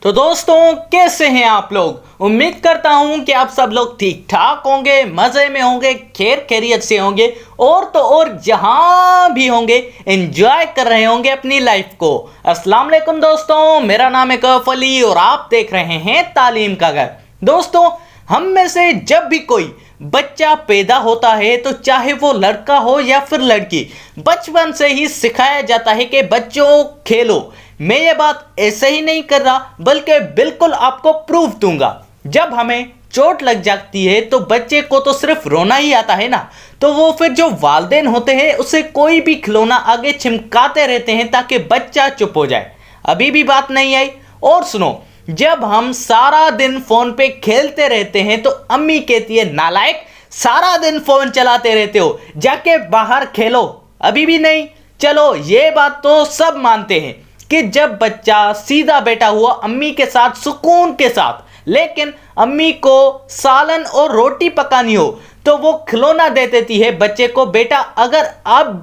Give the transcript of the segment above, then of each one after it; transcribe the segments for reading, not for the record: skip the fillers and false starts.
तो दोस्तों कैसे हैं आप लोग। उम्मीद करता हूं कि आप सब लोग ठीक ठाक होंगे, मज़े में होंगे, खैर खैरियत से होंगे और तो और जहां भी होंगे एंजॉय कर रहे होंगे अपनी लाइफ को। अस्सलाम वालेकुम दोस्तों, मेरा नाम है कैफ अली और आप देख रहे हैं तालीम का घर। दोस्तों, हम में से जब भी कोई बच्चा पैदा होता है तो चाहे वो लड़का हो या फिर लड़की, बचपन से ही सिखाया जाता है कि बच्चों खेलो। मैं ये बात ऐसे ही नहीं कर रहा बल्कि बिल्कुल आपको प्रूफ दूंगा। जब हमें चोट लग जाती है तो बच्चे को तो सिर्फ रोना ही आता है ना, तो वो फिर जो वालिदैन होते हैं उसे कोई भी खिलौना आगे चिमकाते रहते हैं ताकि बच्चा चुप हो जाए। अभी भी बात नहीं आई? और सुनो, जब हम सारा दिन फोन पे खेलते रहते हैं तो अम्मी कहती है नालायक, सारा दिन फोन चलाते रहते हो, जाके बाहर खेलो। अभी भी नहीं? चलो ये बात तो सब मानते हैं कि जब बच्चा सीधा बैठा हुआ अम्मी के साथ सुकून के साथ, लेकिन अम्मी को सालन और रोटी पकानी हो तो वो खिलौना दे देती है बच्चे को। बेटा अगर अब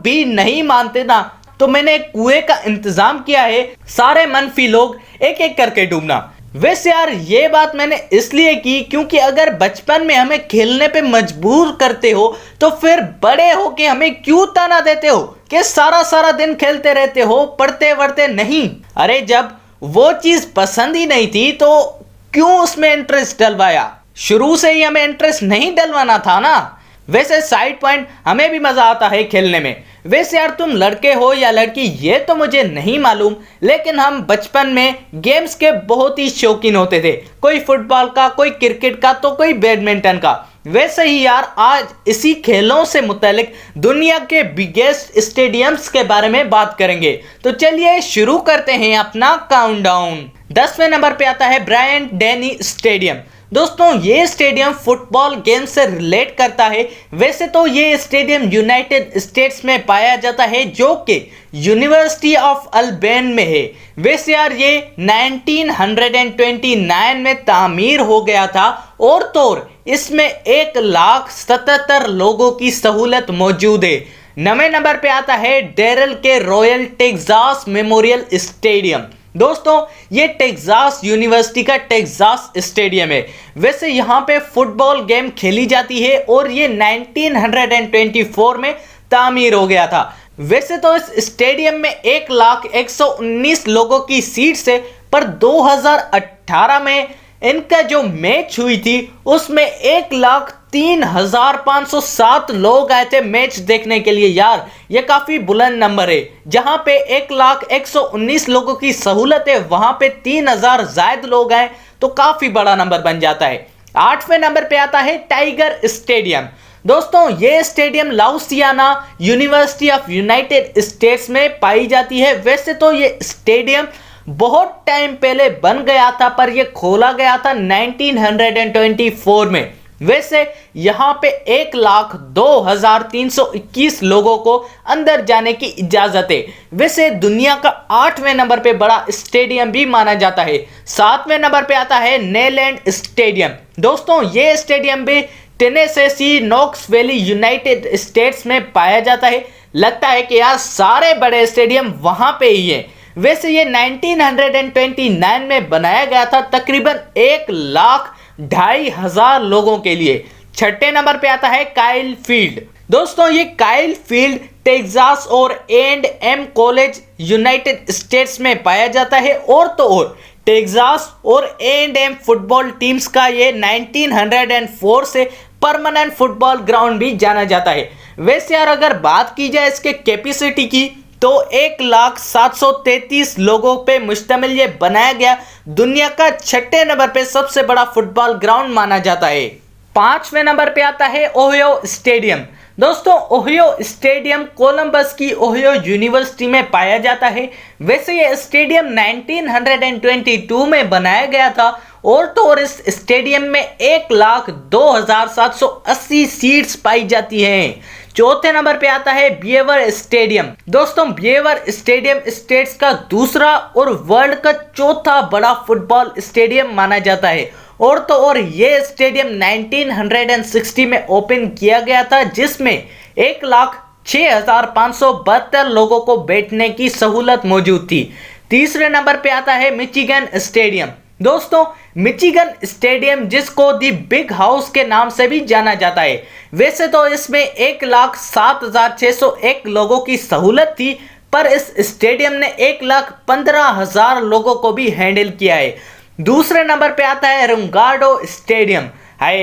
भी नहीं मानते ना तो मैंने एक कुएं का इंतजाम किया है, सारे मनफी लोग एक एक करके डूबना। वैसे यार ये बात मैंने इसलिए की क्योंकि अगर बचपन में हमें खेलने पे मजबूर करते हो तो फिर बड़े होके हमें क्यों ताना देते हो कि सारा दिन खेलते रहते हो, पढ़ते वढ़ते नहीं। अरे जब वो चीज पसंद ही नहीं थी तो क्यों उसमें इंटरेस्ट डलवाया? शुरू से ही हमें इंटरेस्ट नहीं डलवाना था ना। वैसे साइड पॉइंट, हमें भी मजा आता है खेलने में। वैसे यार तुम लड़के हो या लड़की ये तो मुझे नहीं मालूम, लेकिन हम बचपन में गेम्स के बहुत ही शौकीन होते थे। कोई फुटबॉल का, कोई क्रिकेट का, तो कोई बैडमिंटन का। वैसे ही यार आज इसी खेलों से मुतालिक दुनिया के बिगेस्ट स्टेडियम्स के बारे में बात करेंगे। तो चलिए शुरू करते हैं अपना काउंटडाउन। 10वें नंबर पे आता है ब्रायन डेनी स्टेडियम। दोस्तों ये स्टेडियम फुटबॉल गेम से रिलेट करता है। वैसे तो ये स्टेडियम यूनाइटेड स्टेट्स में पाया जाता है जो कि यूनिवर्सिटी ऑफ अल्बेन में है। वैसे यार ये 1929 में तामीर हो गया था और तो इसमें 1,77,000 लोगों की सहूलत मौजूद है। 9वें नंबर पे आता है डेरल के रॉयल टेक्सास मेमोरियल स्टेडियम। दोस्तों ये टेक्सास यूनिवर्सिटी का टेक्सास स्टेडियम है। वैसे यहाँ पे फुटबॉल गेम खेली जाती है और ये 1924 में तामीर हो गया था। वैसे तो इस स्टेडियम में 1,119 लोगों की सीट्स है, पर 2018 में इनका जो मैच हुई थी उसमें 1,03,507 लोग आए थे मैच देखने के लिए। यार ये काफी बुलंद नंबर है। जहां पे 1,119 लोगों की सहूलत है वहां पे 3,000 जायद लोग आए तो काफी बड़ा नंबर बन जाता है। 8वें नंबर पे आता है टाइगर स्टेडियम। दोस्तों ये stadium Louisiana university of United States में पाई जाती है। वैसे तो ये स्टेडियम बहुत टाइम पहले बन गया था पर यह खोला गया था 1924 में। वैसे यहाँ पे 1,02,321 लोगों को अंदर जाने की इजाजत है। वैसे दुनिया का 8वें नंबर पे बड़ा स्टेडियम भी माना जाता है। 7वें नंबर पे आता है नेलैंड स्टेडियम। दोस्तों ये स्टेडियम भी Tennessee Knox Valley United States में पाया जाता है। लगता है कि यार सारे बड़े स्टेडियम वहां पे ही है। वैसे ये 1929 में बनाया गया था तकरीबन 1,02,500 लोगों के लिए। 6ठे नंबर पे आता है काइल फील्ड। दोस्तों ये काइल फील्ड टेक्सास और A&M कॉलेज यूनाइटेड स्टेट्स में पाया जाता है और तो और टेक्सास और A&M फुटबॉल टीम्स का ये 1904 से परमानेंट फुटबॉल ग्राउंड भी जाना जाता है। वैसे यार अगर बात की जाए इसके कैपेसिटी की तो 1,07,33 लोगों पे मुश्तमिल ये बनाया गया दुनिया का 6ठे नंबर पे सबसे बड़ा फुटबॉल ग्राउंड माना जाता है। 5वें नंबर पे आता है ओहियो स्टेडियम। दोस्तों ओहियो स्टेडियम कोलंबस की ओहियो यूनिवर्सिटी में पाया जाता है। वैसे ये स्टेडियम 1922 में बनाया गया था और तो और इस स्टेडियम में 1,02,780 सीट्स पाई जाती हैं। 4थे नंबर पे आता है बिएवर स्टेडियम। दोस्तों बिएवर स्टेडियम स्टेट्स का दूसरा और वर्ल्ड का चौथा बड़ा फुटबॉल स्टेडियम माना जाता है और तो और ये स्टेडियम 1960 में ओपन किया गया था जिसमें 1,06,572 लोगों को बैठने की सहूलत मौजूद थी। तीसरे नंबर पे आता है मिचिगन स्टेडियम। दोस्तों मिचिगन स्टेडियम, जिसको दी बिग हाउस के नाम से भी जाना जाता है, वैसे तो इसमें 1,07,601 लोगों की सहूलत थी, पर इस स्टेडियम ने 1,15,000 लोगों को भी हैंडल किया है। दूसरे नंबर पे आता है रंगाडो स्टेडियम। हाय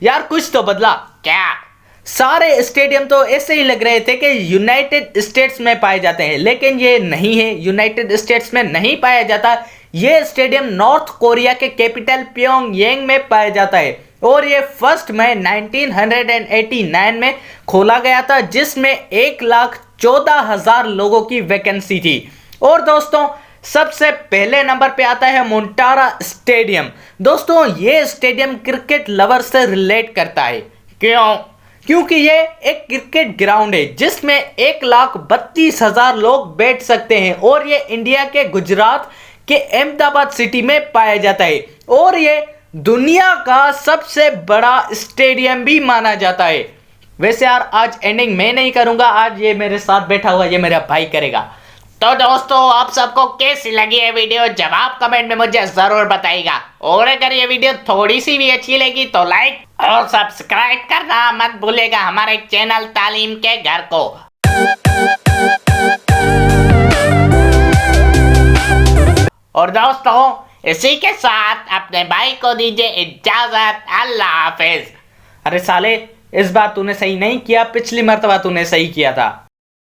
यार, कुछ तो बदला क्या? सारे स्टेडियम तो ऐसे ही लग रहे थे कि यूनाइटेड स्टेट्स में पाए जाते हैं, लेकिन ये नहीं है, यूनाइटेड स्टेट्स में नहीं पाया जाता। ये स्टेडियम नॉर्थ कोरिया के कैपिटल प्योंगयांग में पाया जाता है और ये 1 मई 1989 में खोला गया था, जिसमें 1,14,000 लोगों की वैकेंसी थी। और दोस्तों सबसे पहले नंबर पे आता है मोंटारा स्टेडियम। दोस्तों ये स्टेडियम क्रिकेट लवर से रिलेट करता है। क्यों? क्योंकि ये एक क्रिकेट ग्राउंड है जिसमें 1,32,000 लोग बैठ सकते हैं और ये इंडिया के गुजरात के अहमदाबाद सिटी में पाया जाता है और ये दुनिया का सबसे बड़ा स्टेडियम भी माना जाता है। वैसे यार आज एंडिंग मैं नहीं करूंगा, आज ये मेरे साथ बैठा हुआ ये मेरा भाई करेगा। तो दोस्तों आप सबको कैसी लगी है वीडियो, जवाब कमेंट में मुझे जरूर बताइएगा। और अगर ये वीडियो थोड़ी सी भी अच्छी लगी तो लाइक और सब्सक्राइब करना मत भूलिएगा हमारे चैनल तालीम के घर को। और दोस्तों इसी के साथ अपने भाई को दीजिए इजाजत। अल्लाह हाफिज। अरे साले, इस बार तूने सही नहीं किया, पिछली मर्तबा तूने सही किया था।